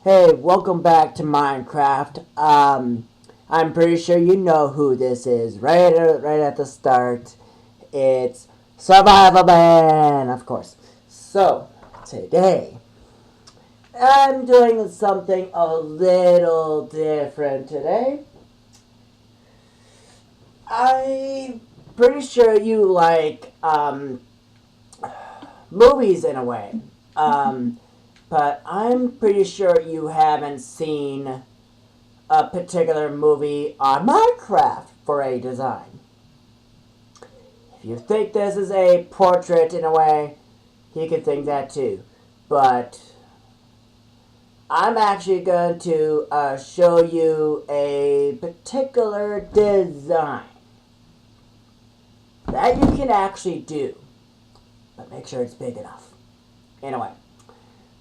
Hey, welcome back to Minecraft. I'm pretty sure you know who this is. Right at the start, it's Survivalman, of course. So today, I'm doing something a little different today. I'm pretty sure you like movies in a way. But I'm pretty sure you haven't seen a particular movie on Minecraft for a design. If you think this is a portrait in a way, you can think that too. But I'm actually going to show you a particular design that you can actually do. But make sure it's big enough. Anyway,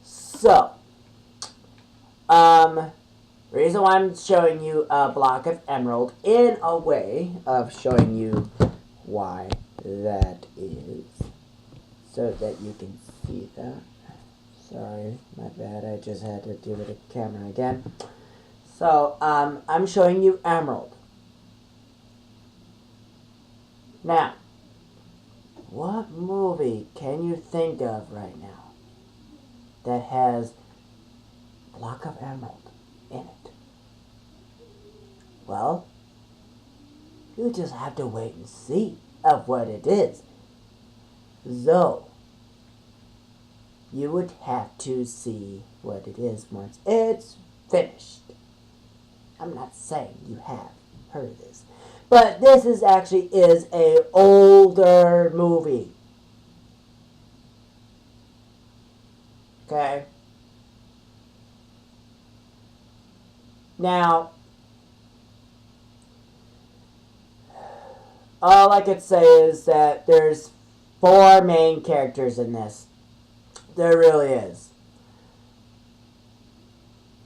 so, reason why I'm showing you a block of emerald in a way of showing you why that is, so that you can see that. Sorry, my bad, I just had to do the camera again. So, I'm showing you emerald. Now, what movie can you think of right now that has a block of emerald in it? Well, you just have to wait and see of what it is. So, you would have to see what it is once it's finished. I'm not saying you have heard of this, but this is actually is a older movie. Okay? Now, all I could say is that there's four main characters in this. There really is.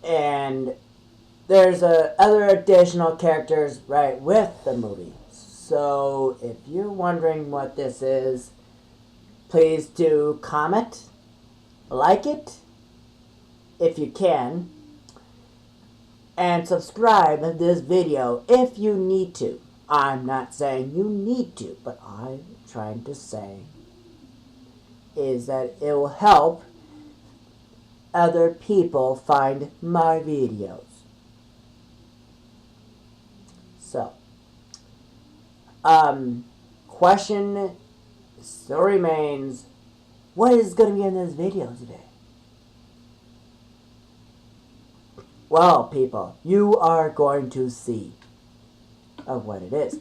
And there's other additional characters right with the movie. So if you're wondering what this is, please do comment, like it, if you can, and subscribe to this video if you need to. I'm not saying you need to, but I'm trying to say is that it will help other people find my videos. So, question still remains, what is going to be in this video today? Well, people, you are going to see of what it is.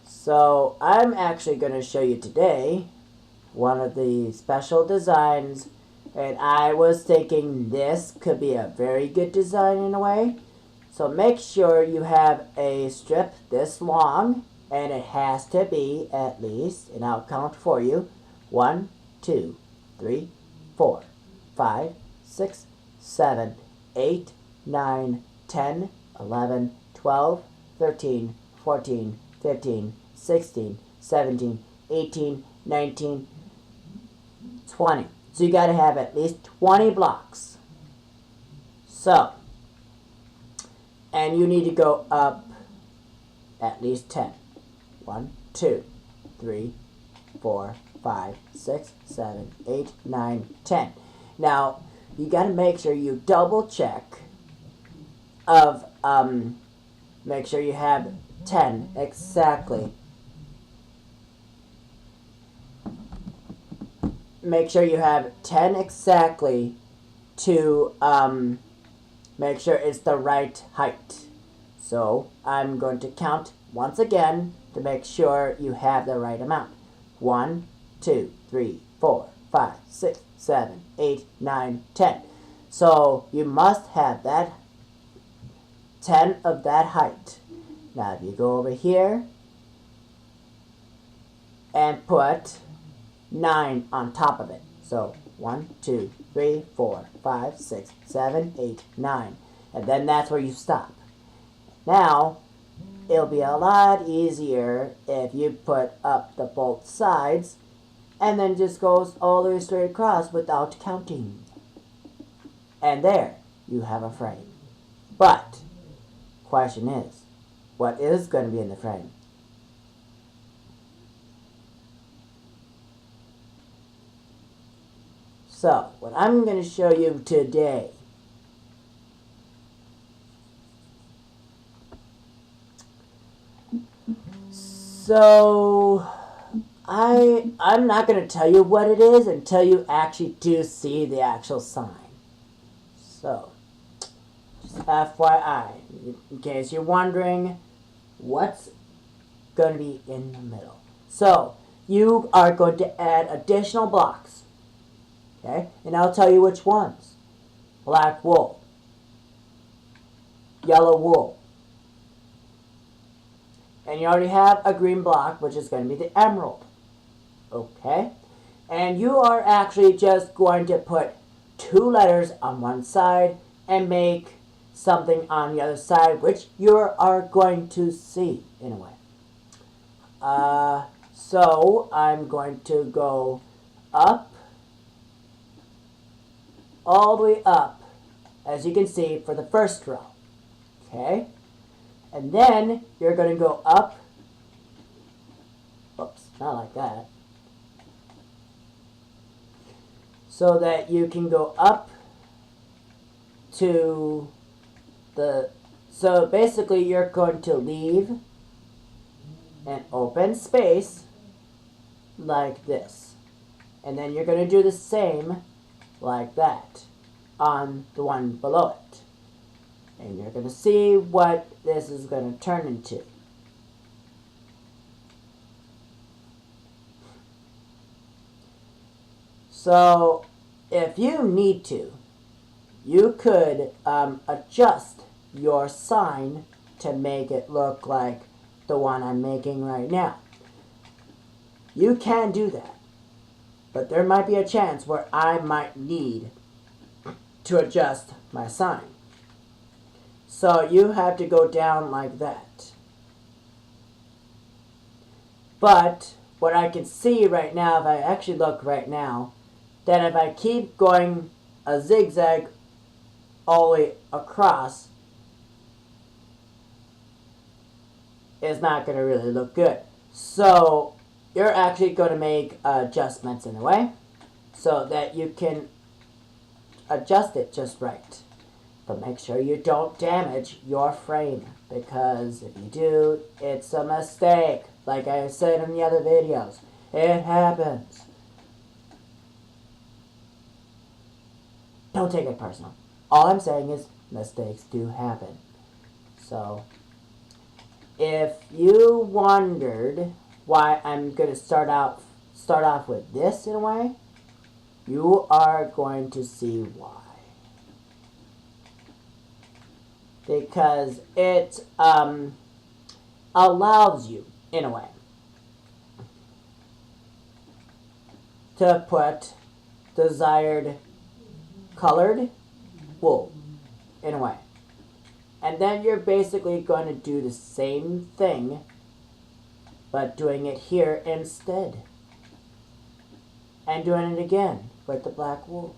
So, I'm actually going to show you today one of the special designs, and I was thinking this could be a very good design in a way. So make sure you have a strip this long, and it has to be at least, and I'll count for you, 1, 2, 3, 4, 5, 6, 7, 8, 9, 10, 11, 12, 13, 14, 15, 16, 17, 18, 19, 20. So you got to have at least 20 blocks. So, and you need to go up at least 10. 1, 2, 3, 4, 5, 6, 7, 8, 9, 10. Now, you got to make sure you double check of, make sure you have 10 exactly. Make sure you have 10 exactly to make sure it's the right height. So I'm going to count once again to make sure you have the right amount. 1, 2, 3, 4, 5, 6, 7, 8, 9, 10. So you must have that 10 of that height. Now if you go over here and put 9 on top of it. So 1, 2, 3, 4, 5, 6, 7, 8, 9. And then that's where you stop. Now, it'll be a lot easier if you put up the both sides and then just goes all the way straight across without counting. And there. you have a frame. But, question is, what is going to be in the frame? So, what I'm going to show you today I'm not going to tell you what it is until you actually do see the actual sign. So, just FYI, in case you're wondering what's going to be in the middle. So, you are going to add additional blocks. Okay? And I'll tell you which ones. Black wool. Yellow wool. And you already have a green block, which is going to be the emerald. Okay? And you are actually just going to put 2 letters on one side and make something on the other side, which you are going to see in a way. So I'm going to go up, all the way up, as you can see, for the first row. Okay? And then you're going to go up. Oops, not like that. So that you can go up to the... So basically you're going to leave an open space like this. And then you're going to do the same like that on the one below it. And you're going to see what this is going to turn into. So, if you need to, you could adjust your sign to make it look like the one I'm making right now. You can do that. But there might be a chance where I might need to adjust my sign. So you have to go down like that. But what I can see right now, if I actually look right now, that if I keep going a zigzag all the way across, it's not going to really look good. So you're actually going to make adjustments in a way so that you can adjust it just right. But make sure you don't damage your frame, because if you do, it's a mistake. Like I said in the other videos, it happens. Don't take it personal. All I'm saying is mistakes do happen. So, if you wondered why I'm going to start off with this in a way, you are going to see why. Because it allows you, in a way, to put desired colored wool, in a way. And then you're basically going to do the same thing, but doing it here instead. And doing it again with the black wool.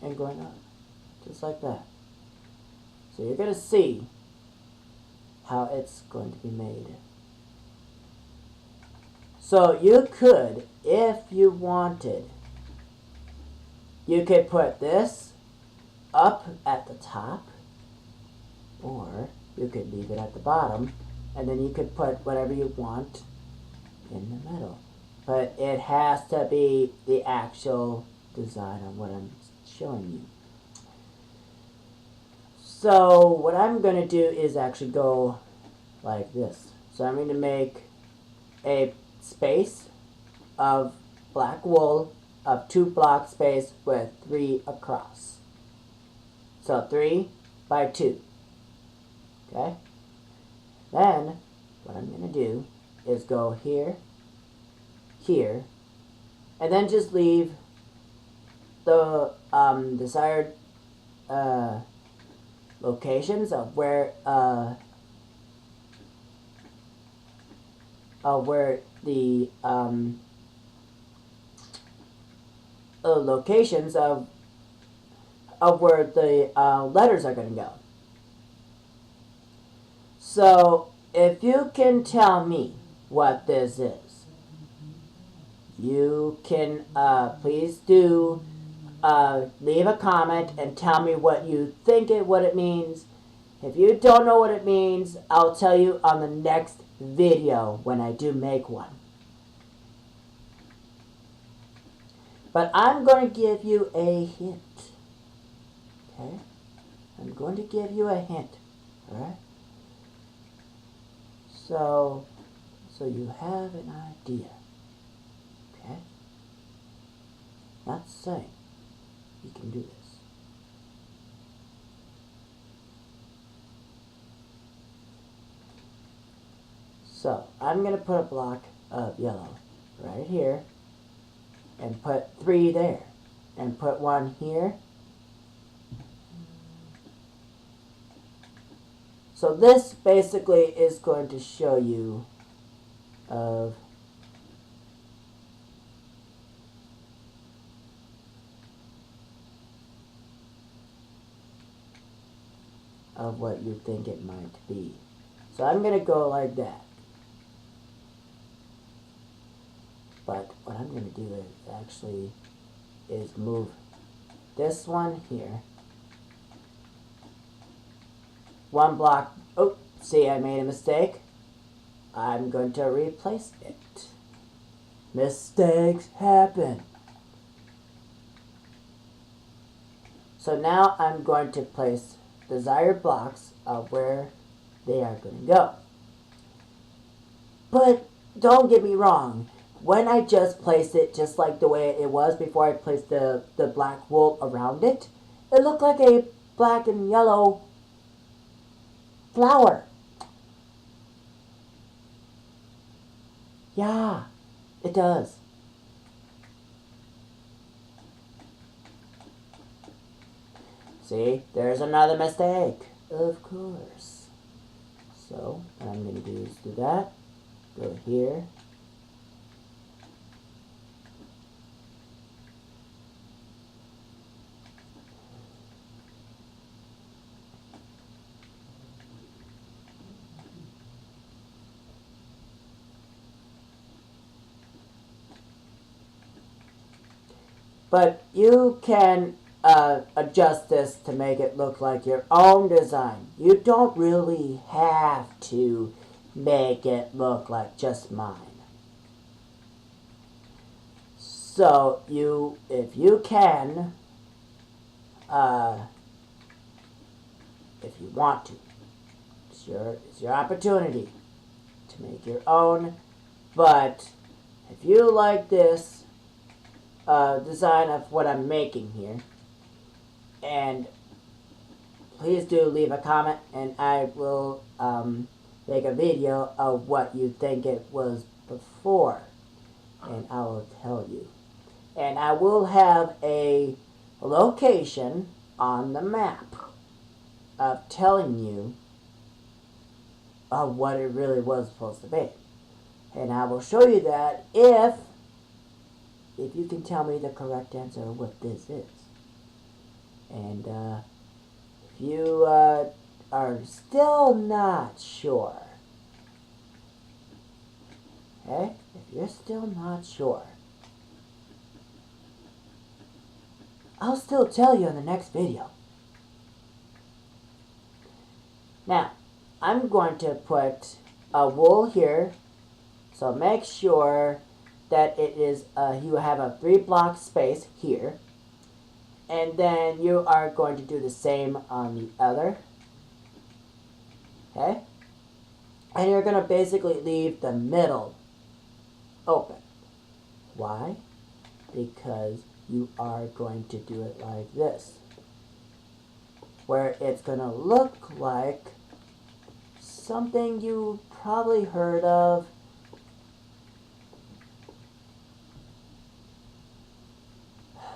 And going up. Just like that. So you're going to see how it's going to be made. So you could, if you wanted, you could put this up at the top, or you could leave it at the bottom, and then you could put whatever you want in the middle. But it has to be the actual design of what I'm showing you. So what I'm going to do is actually go like this. So I'm going to make a space of black wool of 2 block space with 3 across. So 3 by 2. Okay? Then what I'm going to do is go here, here, and then just leave the desired locations of where the locations of of where the letters are going to go. So if you can tell me what this is, you can please do leave a comment and tell me what you think what it means. If you don't know what it means, I'll tell you on the next video when I do make one. But I'm going to give you a hint. Okay? I'm going to give you a hint. Alright? So you have an idea. Okay? Not saying you can do this. So, I'm going to put a block of yellow right here, and put 3 there, and put 1 here. So this basically is going to show you of what you think it might be. So I'm going to go like that. But what I'm going to do is move this one here. 1 block. Oh, see, I made a mistake. I'm going to replace it. Mistakes happen. So now I'm going to place desired blocks of where they are going to go. But don't get me wrong. When I just placed it just like the way it was before I placed the black wool around it, it looked like a black and yellow flower. Yeah, it does. See, there's another mistake. Of course. So, what I'm going to do is do that. Go here. But you can adjust this to make it look like your own design. You don't really have to make it look like just mine. So if you can, if you want to, it's your opportunity to make your own. But if you like this design of what I'm making here, and please do leave a comment, and I will make a video of what you think it was before, and I will tell you. And I will have a location on the map of telling you of what it really was supposed to be. And I will show you that if you can tell me the correct answer of what this is. And if you are still not sure, okay? If you're still not sure, I'll still tell you in the next video. Now, I'm going to put a wool here, so make sure that it is you have a 3 block space here, and then you are going to do the same on the other. Okay, and you're going to basically leave the middle open. Why? Because you are going to do it like this, where it's going to look like something you probably heard of.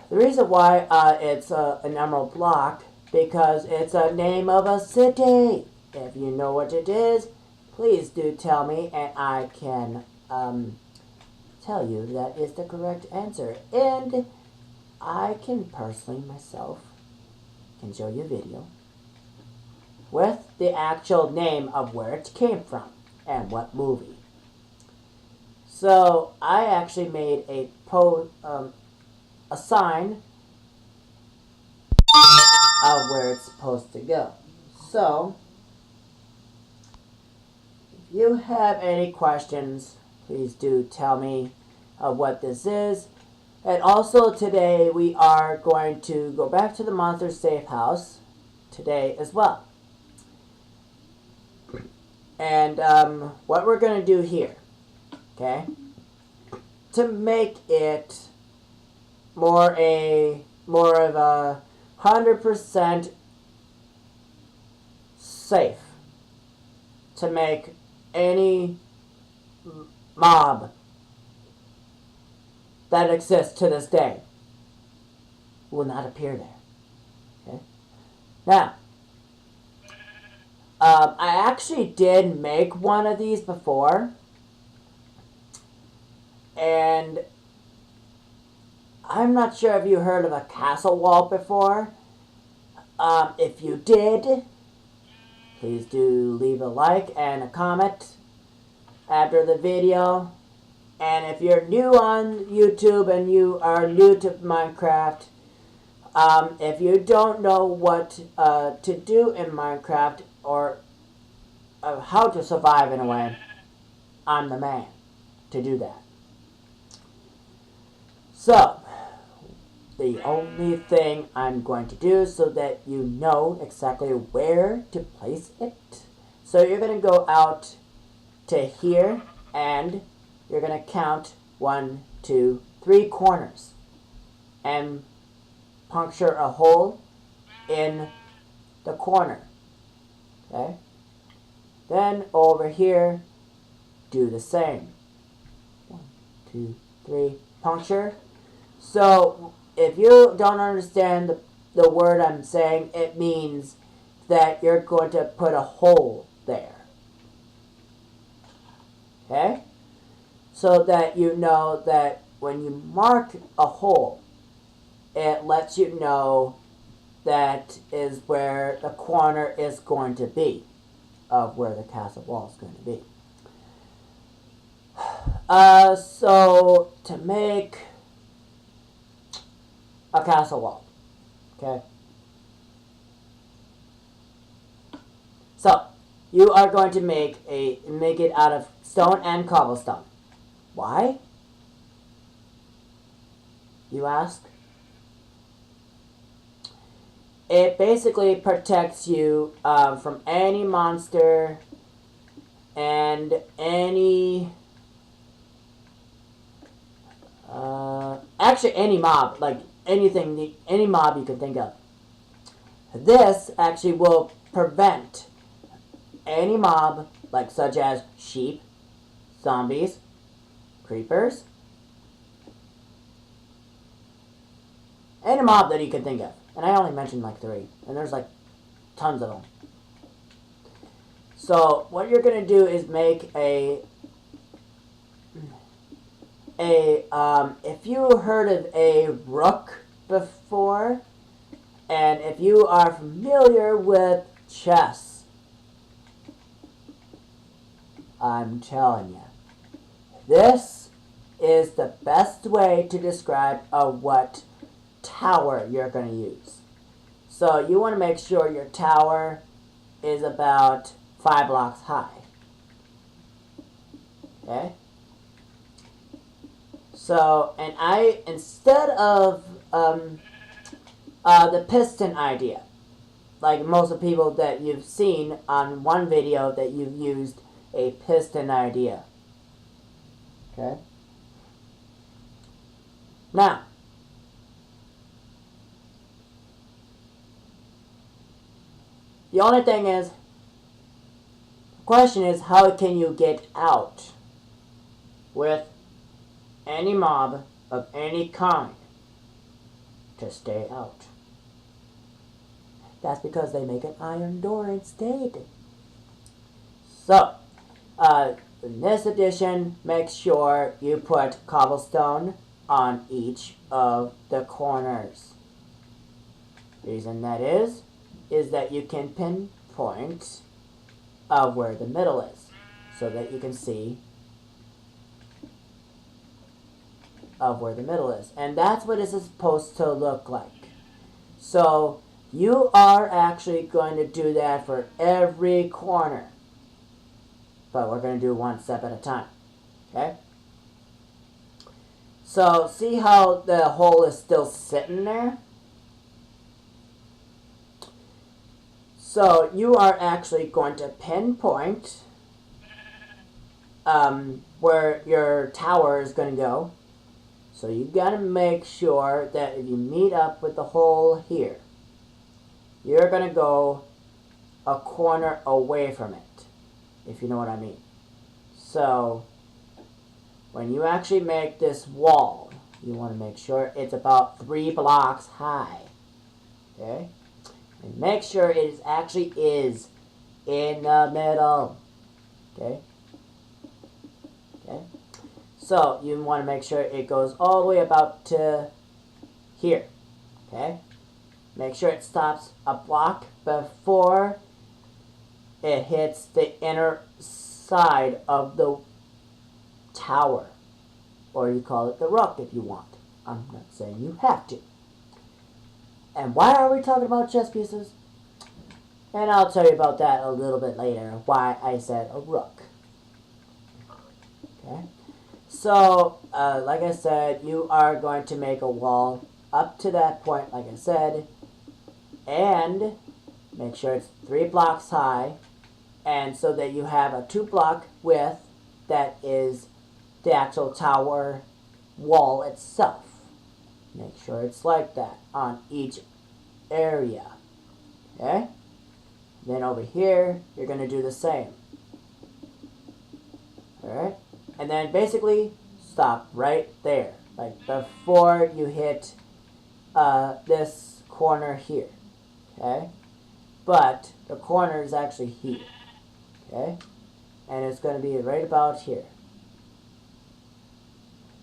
The reason why it's an emerald block, because it's a name of a city. If you know what it is, please do tell me, and I can tell you that is the correct answer. And I can personally myself can show you a video with the actual name of where it came from and what movie. So I actually made a sign of where it's supposed to go. So if you have any questions, please do tell me what this is. And also today we are going to go back to the monster safe house today as well. And what we're going to do here, okay, to make it more of a 100% safe, to make any mob that exists to this day will not appear there. Okay? Now, I actually did make one of these before, and I'm not sure if you heard of a castle wall before. If you did, please do leave a like and a comment after the video. And if you're new on YouTube and you are new to Minecraft, if you don't know what to do in Minecraft or how to survive in a way, I'm the man to do that. So, the only thing I'm going to do so that you know exactly where to place it. So you're going to go out to here and you're going to count 1, 2, 3 corners and puncture a hole in the corner. Okay? Then over here, do the same. 1, 2, 3, puncture. So if you don't understand the word I'm saying, it means that you're going to put a hole there. Okay? So that you know that when you mark a hole, it lets you know that is where the corner is going to be of where the castle wall is going to be. So to make a castle wall, okay? So you are going to make it out of stone and cobblestone. Why? You ask? It basically protects you from any monster and any actually any mob, like anything, any mob you can think of. This actually will prevent any mob, like such as sheep, zombies, creepers, any mob that you can think of. And I only mentioned like 3, and there's like tons of them. So what you're gonna do is make if you heard of a rook before, and if you are familiar with chess, I'm telling you, this is the best way to describe what tower you're going to use. So you want to make sure your tower is about 5 blocks high. Okay? So, and instead of the piston idea, like most of the people that you've seen on one video that you've used a piston idea. Okay? Now, the only thing is, the question is, how can you get out with any mob of any kind to stay out? That's because they make an iron door instead. So, in this edition, make sure you put cobblestone on each of the corners. Reason that is that you can pinpoint of where the middle is, so that you can see of where the middle is. And that's what this is supposed to look like. So you are actually going to do that for every corner. But we're going to do one step at a time. Okay? So see how the hole is still sitting there? So you are actually going to pinpoint where your tower is going to go. So you got to make sure that if you meet up with the hole here, you're going to go a corner away from it, if you know what I mean. So when you actually make this wall, you want to make sure it's about 3 blocks high. Okay? And make sure it actually is in the middle. Okay? Okay? So you want to make sure it goes all the way about to here. Okay? Make sure it stops a block before it hits the inner side of the tower. Or you call it the rook if you want. I'm not saying you have to. And why are we talking about chess pieces? And I'll tell you about that a little bit later, why I said a rook. Okay? So, like I said, you are going to make a wall up to that point, like I said, and make sure it's 3 blocks high, and so that you have a 2-block width that is the actual tower wall itself. Make sure it's like that on each area. Okay? Then over here, you're going to do the same. Alright? And then basically, stop right there. Like before you hit this corner here. Okay? But the corner is actually here. Okay? And it's going to be right about here.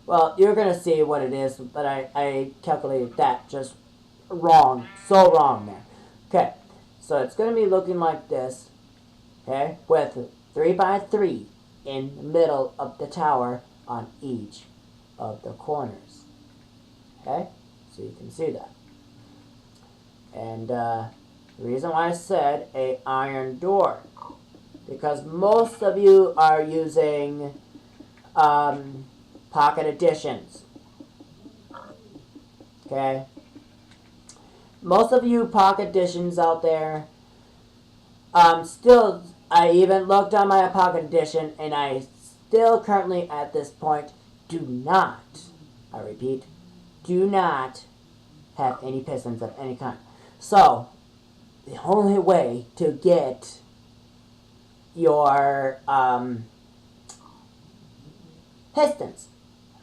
Well, you're going to see what it is, but I calculated that just wrong. So wrong there. Okay, so it's going to be looking like this. Okay, with 3 by 3 in the middle of the tower on each of the corners. Okay, so you can see that. And the reason why I said an iron door, because most of you are using pocket editions. Okay? Most of you pocket editions out there, still, I even looked on my pocket edition, and I still currently at this point do not, I repeat, do not have any pistons of any kind. So, the only way to get your pistons,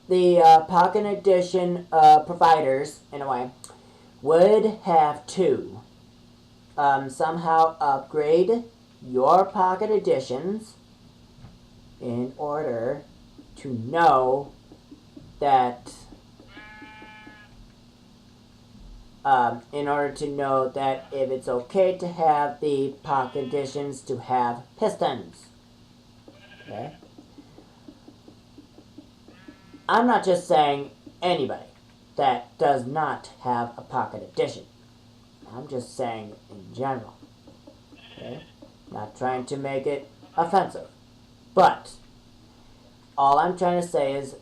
the pocket edition providers, in a way, would have to somehow upgrade your pocket editions in order to know that if it's okay to have the pocket editions to have pistons. Okay? I'm not just saying anybody that does not have a pocket edition. I'm just saying in general. Okay? Not trying to make it offensive. But all I'm trying to say is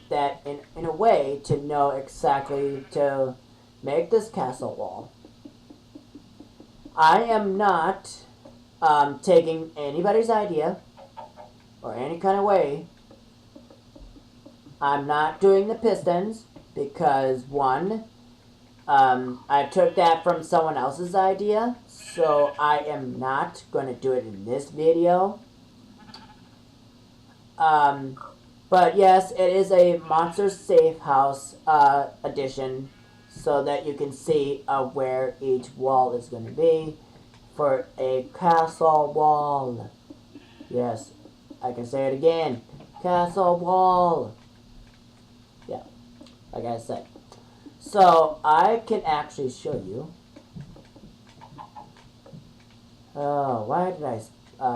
that in a way to know exactly to make this castle wall, I am not taking anybody's idea or any kind of way. I'm not doing the pistons because, one, I took that from someone else's idea, so I am not going to do it in this video. But yes, it is a Monster Safe House edition, so that you can see where each wall is going to be for a castle wall. Yes, I can say it again. Castle wall. Yeah, like I said. So I can actually show you Oh, why did I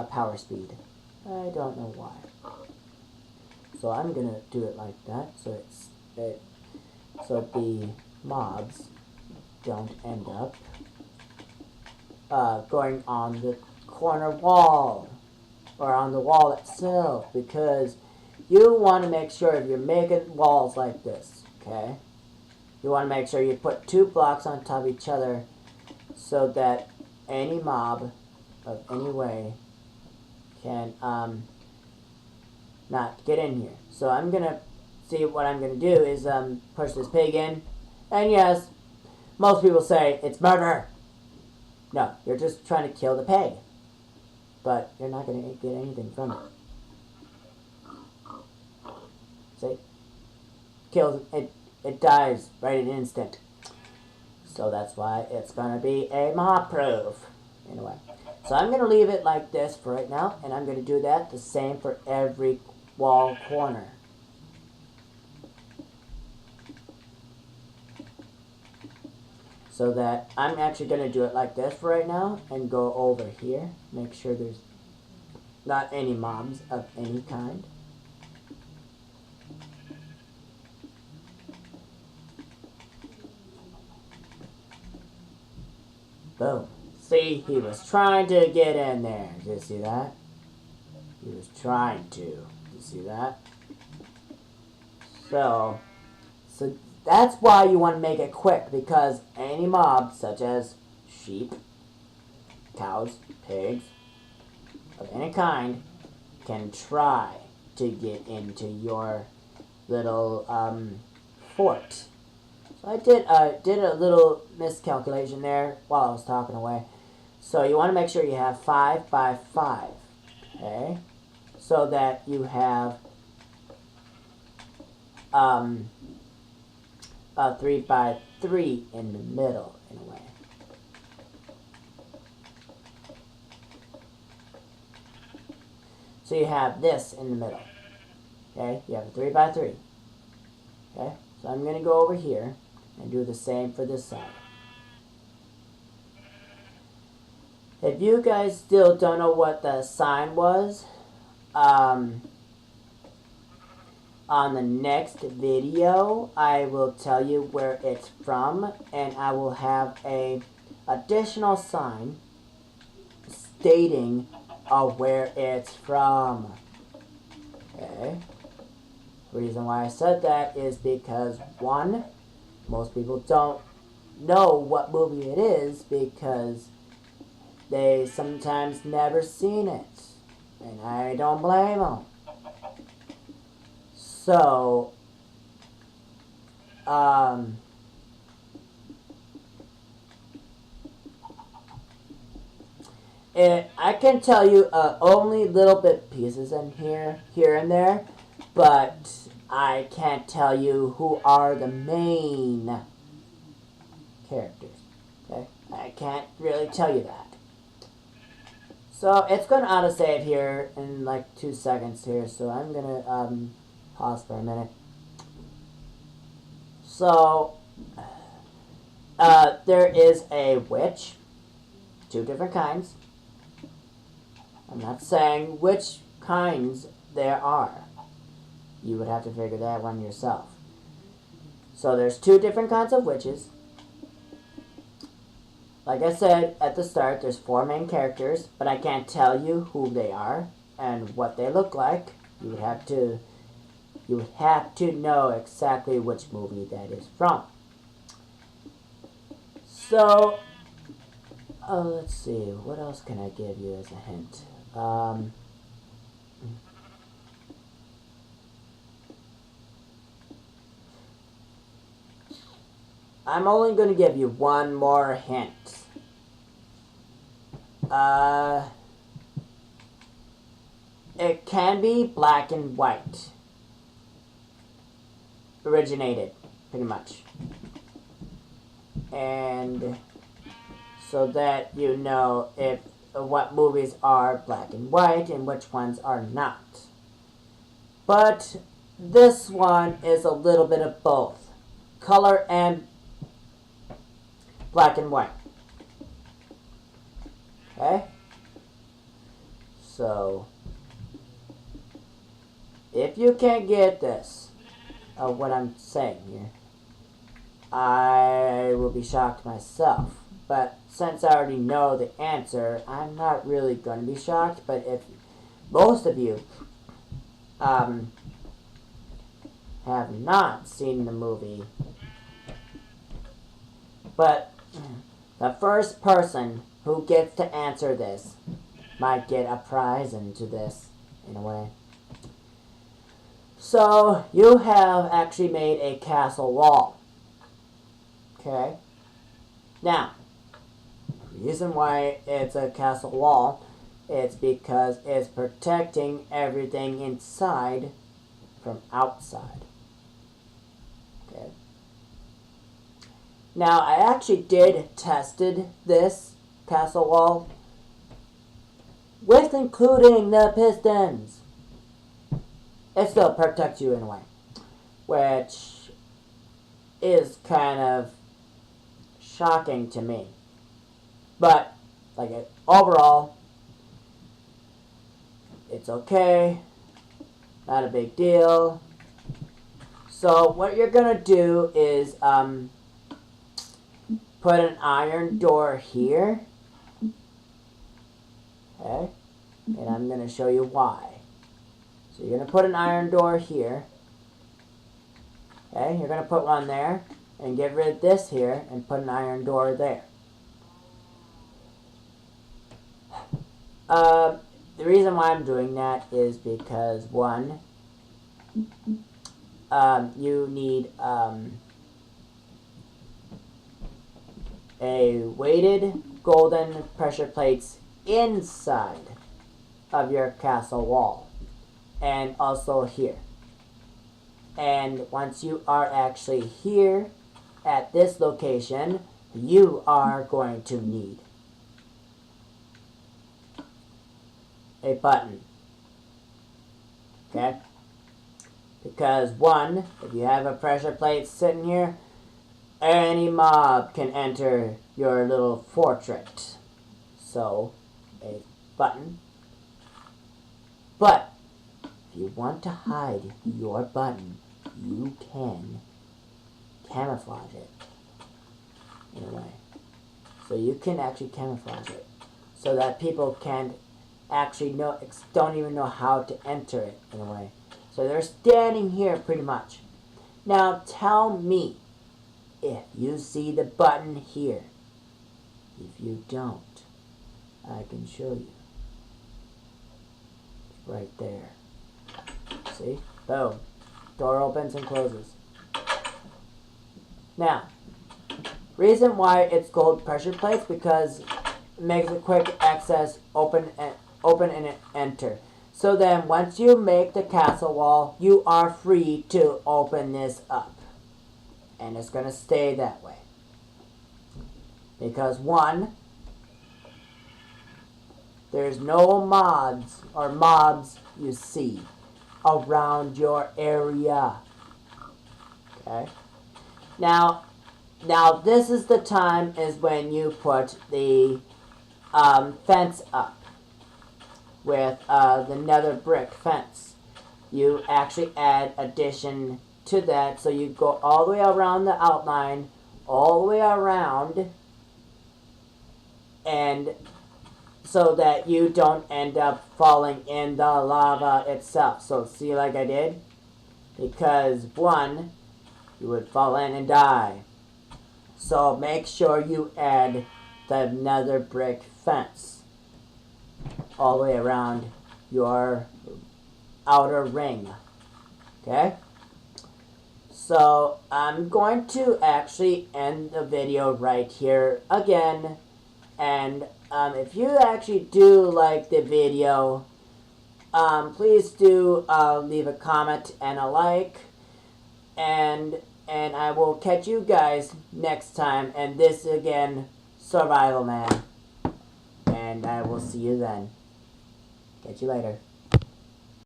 power speed? I don't know why. So I'm gonna do it like that, so so the mobs don't end up going on the corner wall or on the wall itself, because you want to make sure if you're making walls like this, okay, you want to make sure you put 2 blocks on top of each other so that any mob of any way can not get in here. So I'm gonna see what I'm gonna do is push this pig in, and yes, most people say it's murder. No, you're just trying to kill the pig, but you're not gonna get anything from it. See, kills it. It dies right in an instant. So that's why it's gonna be a mob proof. Anyway, so I'm gonna leave it like this for right now, and I'm gonna do that the same for every wall corner. So that I'm actually going to do it like this for right now and go over here. Make sure there's not any mobs of any kind. Boom. See, he was trying to get in there. Did you see that? He was trying to. Did you see that? So that's why you want to make it quick, because any mob, such as sheep, cows, pigs, of any kind, can try to get into your little fort. So I did a little miscalculation there while I was talking away. So you want to make sure you have 5 by 5, okay? So that you have 3 by 3 in the middle, in a way. So you have this in the middle. Okay, you have a 3 by 3. Okay, so I'm going to go over here and do the same for this side. If you guys still don't know what the sign was, on the next video, I will tell you where it's from, and I will have a additional sign stating where it's from. Okay. The reason why I said that is because, one, most people don't know what movie it is because they sometimes never seen it, and I don't blame them. So, I can tell you only little bit pieces in here and there, but I can't tell you who are the main characters. Okay, I can't really tell you that. So it's going to autosave here in like 2 seconds here, so I'm going to pause for a minute. So, there is a witch, 2 different kinds. I'm not saying which kinds there are. You would have to figure that one yourself. So there's 2 different kinds of witches. Like I said at the start, there's 4 main characters, but I can't tell you who they are and what they look like. You would have to know exactly which movie that is from. So, let's see, what else can I give you as a hint? I'm only going to give you one more hint. It can be black and white. Originated, pretty much. And so that you know if what movies are black and white and which ones are not. But this one is a little bit of both. Color and black and white. Okay? So, if you can't get this, of what I'm saying here, I will be shocked myself. But since I already know the answer, I'm not really going to be shocked. But if most of you have not seen the movie, but the first person who gets to answer this might get a prize into this, in a way. So, you have actually made a castle wall. Okay? Now, the reason why it's a castle wall is because it's protecting everything inside from outside. Okay? Now, I actually did tested this castle wall with including the pistons. It still protects you in a way, which is kind of shocking to me. But, like, overall, it's okay. Not a big deal. So, what you're going to do is put an iron door here. Okay? And I'm going to show you why. So, you're going to put an iron door here. Okay? You're going to put one there. And get rid of this here and put an iron door there. The reason why I'm doing that is because, one, you need a weighted golden pressure plates inside of your castle wall, and also here. And once you are actually here at this location, you are going to need a button. Okay? Because, one, if you have a pressure plate sitting here, any mob can enter your little fortress. So, a button. But, if you want to hide your button, you can camouflage it in a way. So you can actually camouflage it so that people can't actually don't even know how to enter it in a way. So they're standing here pretty much. Now tell me if you see the button here. If you don't, I can show you. It's right there. See? Boom. Door opens and closes. Now, reason why it's gold pressure plates because it makes it quick access, open and enter. So then once you make the castle wall, you are free to open this up. And it's going to stay that way. Because, one, there's no mods or mobs you see around your area. Okay? Now this is the time is when you put the fence up with the nether brick fence. You actually add addition to that, so you go all the way around the outline, all the way around, and so that you don't end up falling in the lava itself. So see like I did? Because, one, you would fall in and die. So make sure you add the nether brick fence all the way around your outer ring. Okay? So I'm going to actually end the video right here again. And if you actually do like the video, please do leave a comment and a like. And I will catch you guys next time. And this again, Survivalman. And I will see you then. Catch you later.